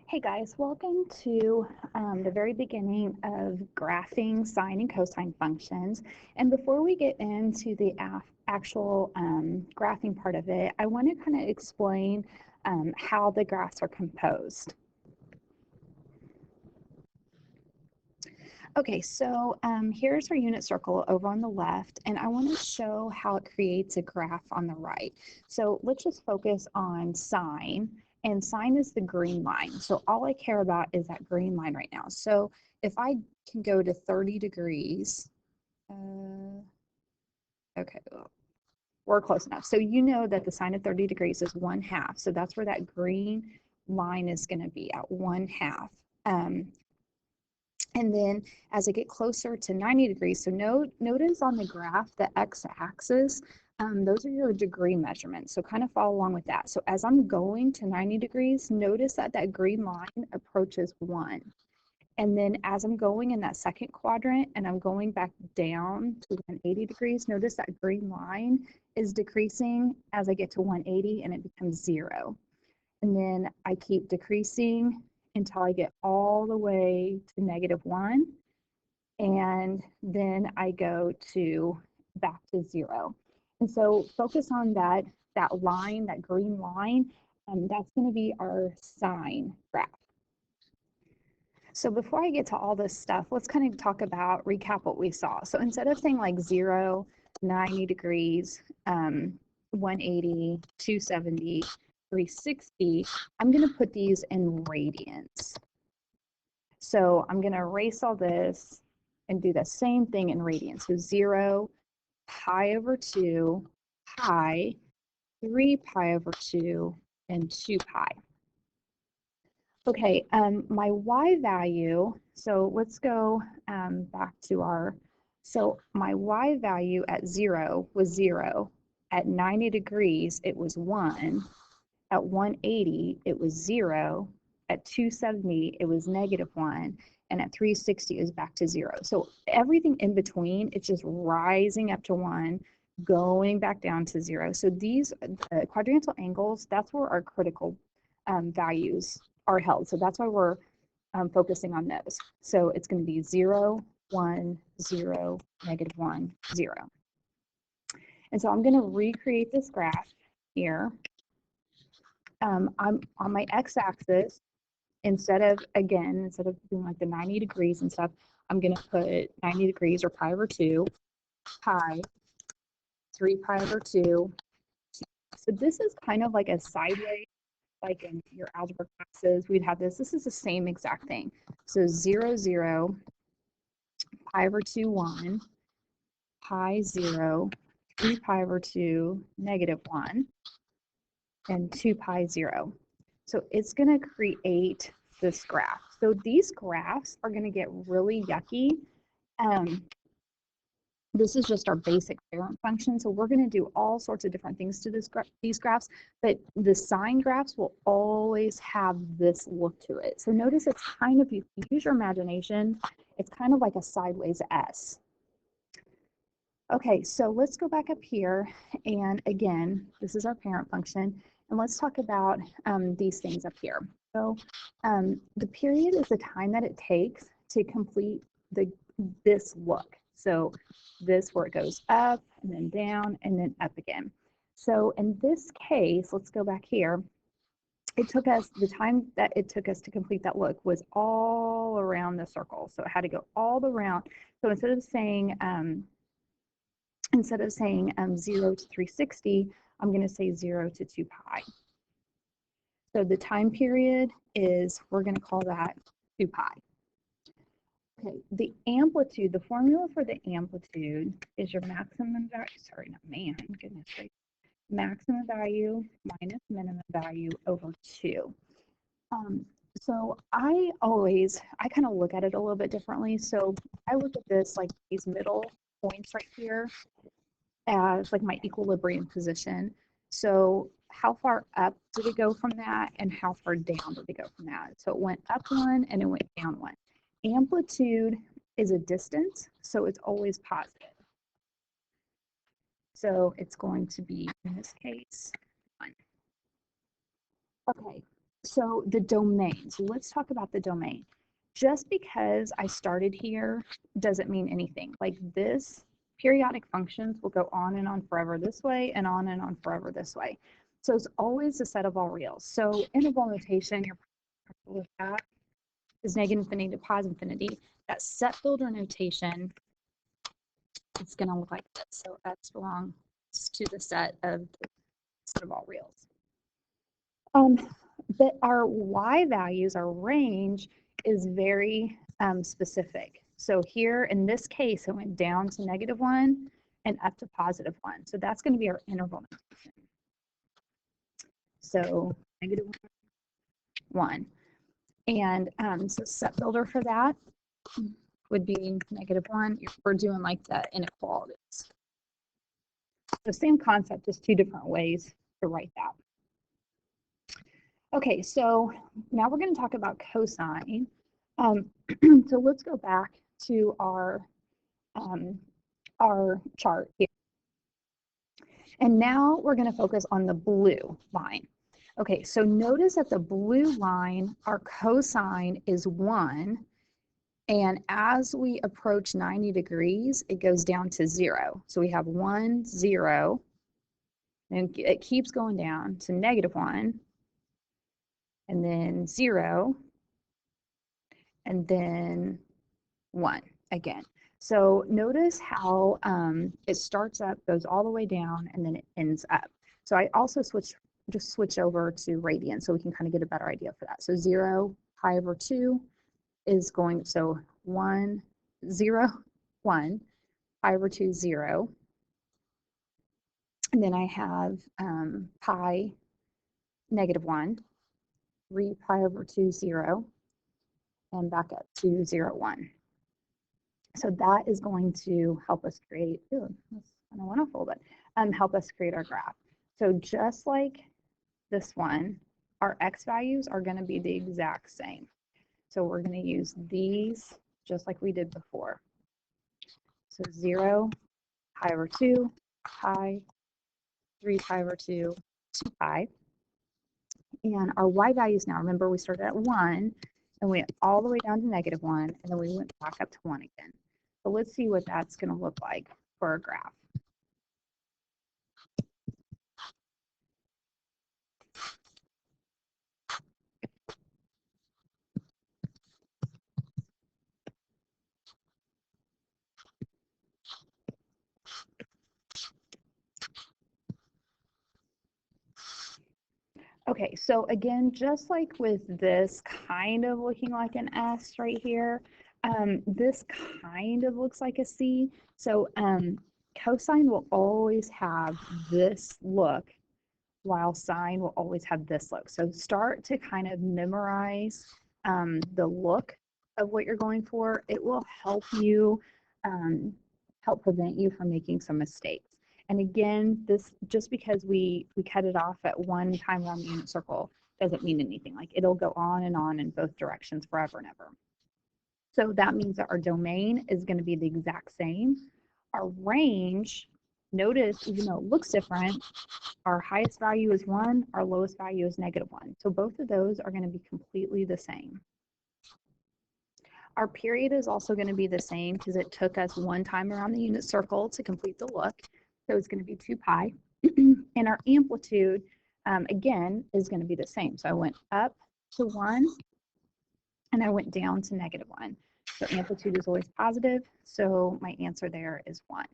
Hey guys, welcome to the very beginning of graphing sine and cosine functions. And before we get into the actual graphing part of it, I want to kind of explain how the graphs are composed. Okay, so here's our unit circle over on the left, and I want to show how it creates a graph on the right. So let's just focus on sine, and sine is the green line. So all I care about is that green line right now. So if I can go to 30 degrees, okay, well, we're close enough. So you know that the sine of 30 degrees is 1/2. So that's where that green line is going to be at 1/2. And then as I get closer to 90 degrees, so notice on the graph, the x-axis, those are your degree measurements. So kind of follow along with that. So as I'm going to 90 degrees, notice that that green line approaches 1. And then as I'm going in that second quadrant and I'm going back down to 180 degrees, notice that green line is decreasing as I get to 180 and it becomes 0. And then I keep decreasing until I get all the way to -1. And then I go to back to 0. And so focus on that line, that green line, that's going to be our sine graph. So before I get to all this stuff, let's kind of recap what we saw. So instead of saying like 0, 90 degrees, 180, 270, 360, I'm going to put these in radians. So I'm going to erase all this and do the same thing in radians. So 0, pi over 2, pi, 3 pi over 2, and 2 pi. Okay, my y value, so let's go back to so my y value at 0 was 0. At 90 degrees, it was 1. At 180, it was 0. At 270, it was -1. And at 360, it was back to 0. So everything in between, it's just rising up to 1, going back down to 0. So these quadrantal angles, that's where our critical values are held. So that's why we're focusing on those. So it's going to be 0, 1, 0, -1, 0. And so I'm going to recreate this graph here. I'm on my x-axis, instead of doing like the 90 degrees and stuff, I'm going to put 90 degrees or pi over 2, pi, 3 pi over 2. So this is kind of like a sideways, like in your algebra classes, we'd have this. This is the same exact thing. So 0, 0, pi over 2, 1, pi 0, 3 pi over 2, -1, and 2 pi 0. So it's going to create this graph. So these graphs are going to get really yucky. This is just our basic parent function. So we're going to do all sorts of different things to these graphs, but the sine graphs will always have this look to it. So notice it's kind of, if you use your imagination, it's kind of like a sideways S. Okay, so let's go back up here. And again, this is our parent function. And let's talk about these things up here. So the period is the time that it takes to complete this look. So this where it goes up and then down and then up again. So in this case, let's go back here. It took us, the time that it took us to complete that look was all around the circle. So it had to go all around. So instead of saying 0 to 360, I'm going to say 0 to 2 pi. So the time period is, we're going to call that 2 pi. Okay, the amplitude, the formula for the amplitude is your maximum value, sorry, not man, goodness sake, maximum value minus minimum value over 2. So I kind of look at it a little bit differently. So I look at this like these middle points right here as like my equilibrium position. So how far up did it go from that and how far down did it go from that? So it went up 1 and it went down 1. Amplitude is a distance, so it's always positive. So it's going to be, in this case, 1. Okay, So the domain. So let's talk about the domain. Just because I started here doesn't mean anything. Like this, periodic functions will go on and on forever this way and on forever this way. So it's always a set of all reals. So interval notation, you're comfortable with that, is negative infinity to positive infinity. That set builder notation, it's going to look like this. So x belongs to the set of all reals. But our y values, our range, is very specific. So here in this case, it went down to -1 and up to +1. So that's going to be our interval notation. So -1. And so set builder for that would be -1. We're doing like the inequalities. The same concept, just two different ways to write that. Okay, so now we're going to talk about cosine. So let's go back to our chart here. And now we're going to focus on the blue line. Okay, so notice that the blue line, our cosine is 1. And as we approach 90 degrees, it goes down to 0. So we have 1, 0, and it keeps going down to -1, and then 0, and then 1 again. So notice how it starts up, goes all the way down, and then it ends up. So I also just switch over to radians so we can kind of get a better idea for that. So 0 pi over 2 is going, so 1, 0, 1, pi over 2, 0. And then I have pi -1, 3 pi over 2, 0, and back up to 0, 1. So that is going to help us create, ooh, that's kind of wonderful, but help us create our graph. So just like this one, our x values are going to be the exact same. So we're going to use these just like we did before. So 0, pi over 2, pi, 3 pi over 2, 2 pi. And our y values now, remember we started at 1 and went all the way down to -1, and then we went back up to 1 again. So let's see what that's going to look like for our graph. Okay, so again, just like with this kind of looking like an S right here, this kind of looks like a C. So cosine will always have this look, while sine will always have this look. So start to kind of memorize the look of what you're going for. It will help you, help prevent you from making some mistakes. And again, this just because we cut it off at one time around the unit circle doesn't mean anything. Like it'll go on in both directions forever and ever. So that means that our domain is going to be the exact same. Our range, notice, even though it looks different, our highest value is 1, our lowest value is -1. So both of those are going to be completely the same. Our period is also going to be the same because it took us one time around the unit circle to complete the look. So it's going to be 2 pi. And our amplitude, again, is going to be the same. So I went up to 1 and I went down to -1. So amplitude is always positive. So my answer there is 1.